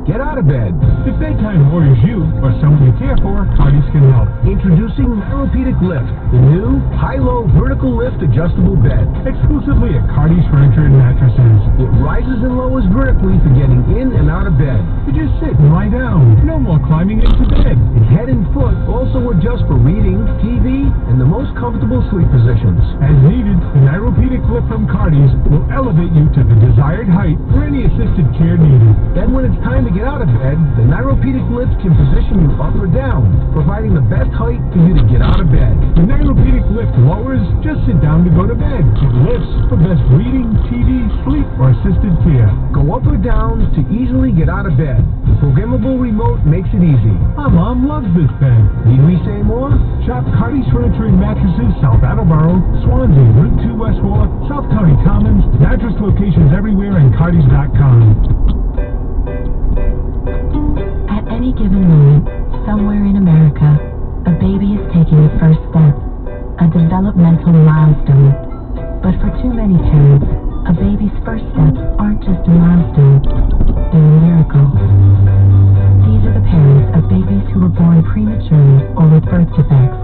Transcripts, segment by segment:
get out of bed. If bedtime worries you or someone you care for, Cardi's can help. Introducing Therapeutic Lift, the new high-low vertical lift adjustable bed. Exclusively at Cardi's Furniture and Mattresses. It rises and lowers vertically for getting in and out of bed. You just sit and lie down. No more climbing into bed. And head and foot also adjust for reading, TV, and the most comfortable sleep positions. As needed, the Therapeutic Lift from Cardi's will elevate you to the desired height for any assisted care needed. Then when it's time to get out of bed, the Therapeutic Lift can position you up or down, providing the best height for you to get out of bed. The Therapeutic Lift lowers, just sit down to go to bed. It lifts for best reading, TV, sleep, or assisted care. Go up or down to easily get out of bed. The programmable remote makes it easy. My mom loves this bed. Need we say more? Shop Cardi's Furniture and Mattresses, South Attleboro, Swansea, Route 2 West Warwick, South County Commons, mattress locations everywhere, and Cardis.com. At any given moment, somewhere in America, a baby is taking the first step, a developmental milestone. But for too many parents, a baby's first steps aren't just a milestone, they're a miracle. These are the parents of babies who were born prematurely or with birth defects.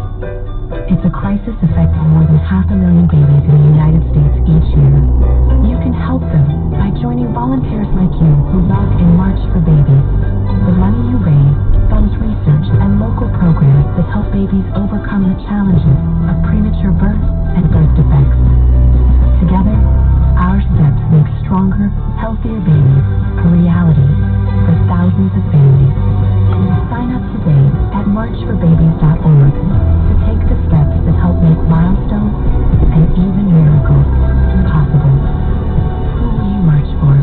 It's a crisis affecting more than 500,000 babies in the United States each year. You can help them by joining volunteers like you who love and march for babies. The money you raise funds research and local programs that help babies overcome the challenges of premature birth and birth defects. Together, our steps make stronger, healthier babies a reality for thousands of families. Sign up today at marchforbabies.org to take the steps that help make milestones and even miracles possible. Who will you march for?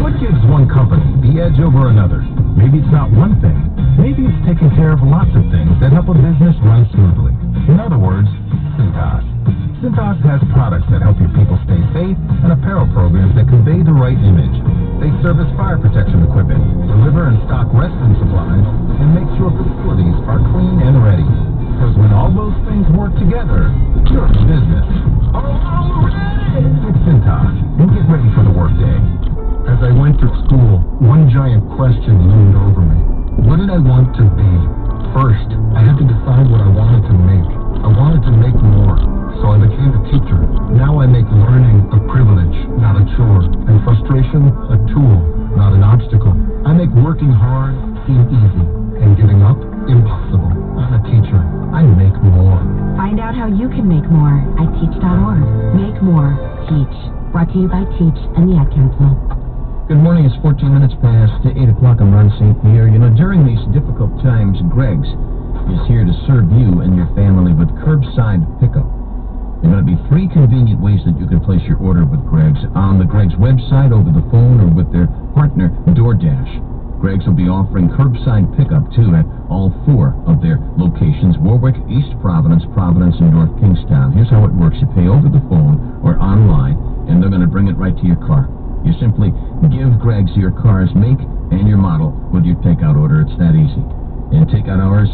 What gives one company the edge over another? Maybe it's not one thing. Maybe it's taking care of lots of things that help a business run smoothly. In other words, Cintas. Cintas has products that help your people stay safe and apparel programs that convey the right image. They service fire protection equipment, deliver and stock restroom supplies, and make sure facilities are clean and ready. Because when all those things work together, you're in business. All ready! It's Cintas, and get ready for the workday. As I went to school, one giant question loomed over me. What did I want to be? First, I had to decide what I wanted to make. I wanted to make more, so I became a teacher. Now I make learning a privilege, not a chore, and frustration a tool, not an obstacle. I make working hard seem easy, and giving up impossible. I'm a teacher. I make more. Find out how you can make more at teach.org. Make more. Teach. Brought to you by Teach and the Ad Council. Good morning. It's 14 minutes past 8 o'clock. I'm Ron St. Pierre. You know, during these difficult times, Greg's is here to serve you and your family with curbside pickup. There are going to be 3 convenient ways that you can place your order with Greg's on the Greg's website, over the phone, or with their partner, DoorDash. Greg's will be offering curbside pickup, too, at all 4 of their locations: Warwick, East Providence, Providence, and North Kingstown. Here's how it works. You pay over the phone or online, and they're going to bring it right to your car. You simply give Greg's your car's make and your model with your takeout order. It's that easy. And takeout hours,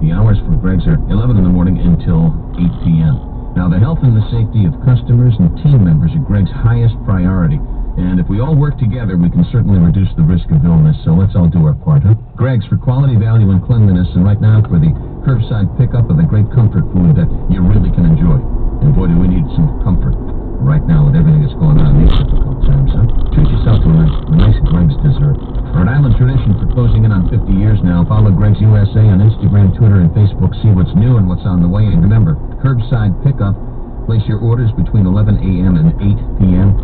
the hours for Greg's are 11 in the morning until 8 p.m. Now, the health and the safety of customers and team members are Greg's highest priority. And if we all work together, we can certainly reduce the risk of illness. So let's all do our part, huh? Greg's for quality, value, and cleanliness. And right now for the curbside pickup of the great comfort food that you really can enjoy. And boy, do we need some comfort right now with everything that's going on in these difficult times, huh? Treat yourself to a nice Greg's dessert. Rhode Island tradition for closing in on 50 years now. Follow Greg's USA on Instagram, Twitter, and Facebook. See what's new and what's on the way. And remember, curbside pickup. Place your orders between 11 a.m. and 8 p.m.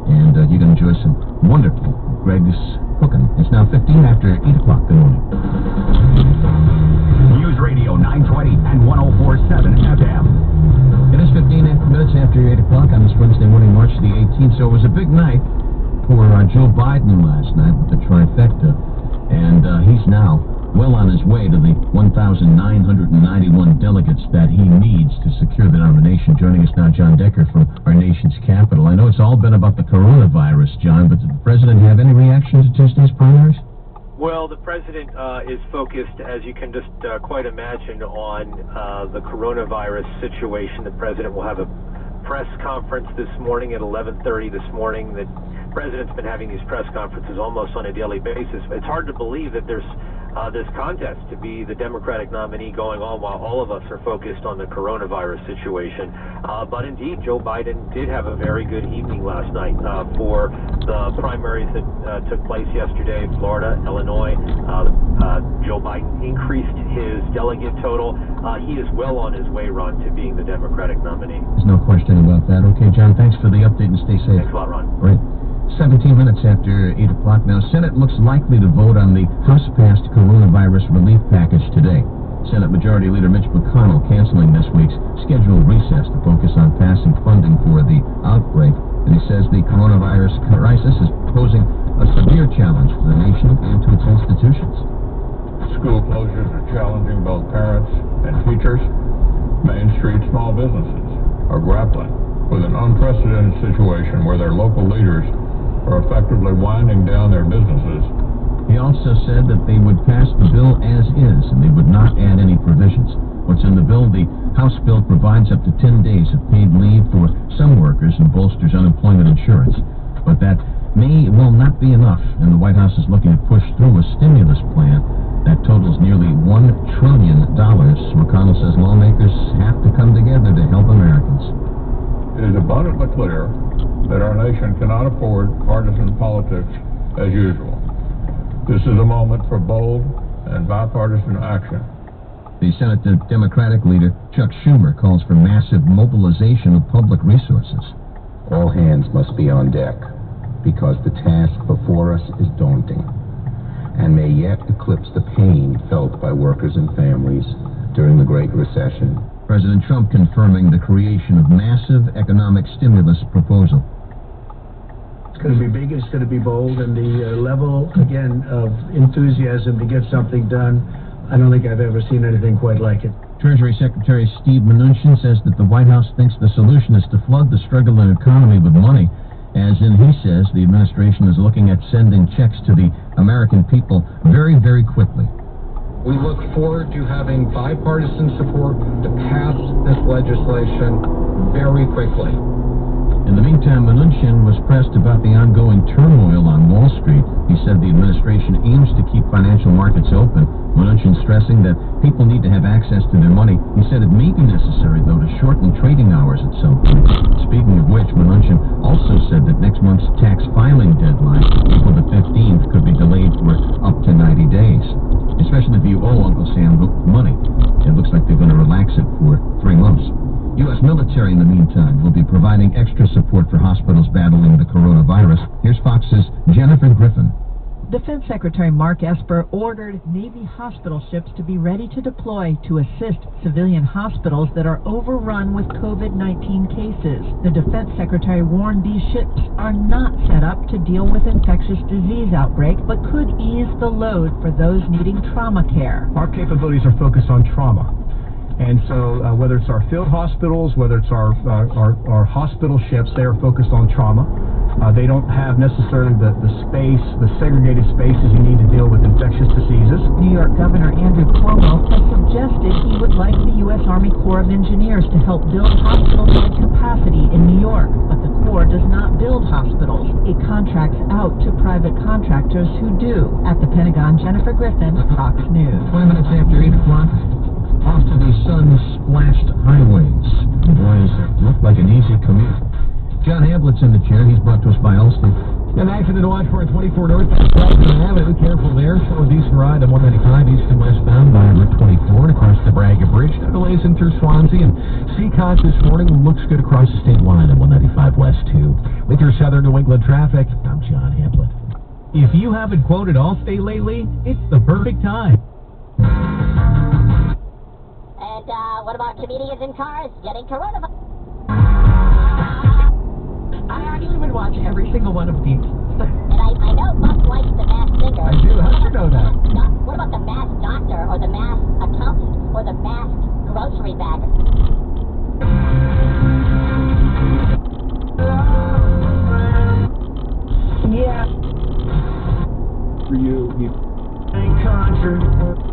And you can enjoy some wonderful Greg's cooking. It's now 15 after 8 o'clock. Good morning. News Radio 920 and 104.7 FM. It is 15 minutes after 8 o'clock on this Wednesday morning, March the 18th. So it was a big night for Joe Biden last night with the trifecta. And he's now well on his way to the 1,991 delegates that he needs to secure the nomination. Joining us now, John Decker from our nation's capital. I know it's all been about the coronavirus, John, but did the president have any reaction to Tuesday's primaries? Well, the president is focused, as you can just quite imagine, on the coronavirus situation. The president will have a press conference this morning at 11:30 this morning. The president's been having these press conferences almost on a daily basis. It's hard to believe that there's this contest to be the Democratic nominee going on while all of us are focused on the coronavirus situation. But indeed, Joe Biden did have a very good evening last night for the primaries that took place yesterday in Florida, Illinois. Joe Biden increased his delegate total. He is well on his way, Ron, to being the Democratic nominee. There's no question about that. Okay, John, thanks for the update and stay safe. Thanks a lot, Ron. Right. 17 minutes after 8 o'clock now, Senate looks likely to vote on the House-passed coronavirus relief package today. Senate Majority Leader Mitch McConnell canceling this week's scheduled recess to focus on passing funding for the outbreak. And he says the coronavirus crisis is posing a severe challenge to the nation and to its institutions. School closures are challenging both parents and teachers. Main Street small businesses are grappling with an unprecedented situation where their local leaders are effectively winding down their businesses. He also said that they would pass the bill as is and they would not add any provisions. What's in the bill? The House bill provides up to 10 days of paid leave for some workers and bolsters unemployment insurance. But that will not be enough, and the White House is looking to push through a stimulus plan that totals nearly $1 trillion. McConnell says lawmakers have to come together to help Americans. It is abundantly clear that our nation cannot afford partisan politics as usual. This is a moment for bold and bipartisan action. The Senate Democratic leader, Chuck Schumer, calls for massive mobilization of public resources. All hands must be on deck because the task before us is daunting and may yet eclipse the pain felt by workers and families during the Great Recession. President Trump confirming the creation of massive economic stimulus proposal. It's going to be big, it's going to be bold, and the level, again, of enthusiasm to get something done, I don't think I've ever seen anything quite like it. Treasury Secretary Steve Mnuchin says that the White House thinks the solution is to flood the struggling economy with money. As in, he says, the administration is looking at sending checks to the American people very, very quickly. We look forward to having bipartisan support to pass this legislation very quickly. In the meantime, Mnuchin was pressed about the ongoing turmoil on Wall Street. He said the administration aims to keep financial markets open. Mnuchin stressing that people need to have access to their money. He said it may be necessary, though, to shorten trading hours at some point. Speaking of which, Mnuchin also said that next month's tax filing deadline, April the 15th, could be delayed for up to 90 days. Especially if you owe Uncle Sam money. It looks like they're going to relax it for 3 months. U.S. military, in the meantime, will be providing extra support for hospitals battling the coronavirus. Here's Fox's Jennifer Griffin. Defense Secretary Mark Esper ordered Navy hospital ships to be ready to deploy to assist civilian hospitals that are overrun with COVID-19 cases. The Defense Secretary warned these ships are not set up to deal with infectious disease outbreak, but could ease the load for those needing trauma care. Our capabilities are focused on trauma. And so whether it's our field hospitals, whether it's our hospital ships, they are focused on trauma. They don't have necessarily the segregated spaces you need to deal with infectious diseases. New York Governor Andrew Cuomo has suggested he would like the U.S. Army Corps of Engineers to help build hospital bed capacity in New York. But the Corps does not build hospitals. It contracts out to private contractors who do. At the Pentagon, Jennifer Griffin, Fox News. 20 minutes after 8 o'clock. Off to the sun-splashed highways. Boys, look like an easy commute. John Hamlet's in the chair. He's brought to us by Allstate. An accident to watch for at 24 North Avenue. Careful there. Still a decent ride on 195 east and westbound by Route 24 and across the Braga Bridge. No delays in through Swansea. And Seacott this morning looks good across the state line at 195 west too. With your southern New England traffic, I'm John Hamlet. If you haven't quoted Allstate lately, it's the perfect time. And what about comedians in cars getting coronavirus? I even watch every single one of these. And I know Buck likes the Masked Singer. I do. How'd you know that? What about the Masked Doctor or the Masked Accountant or the Masked Grocery Bagger? Yeah. For you, country.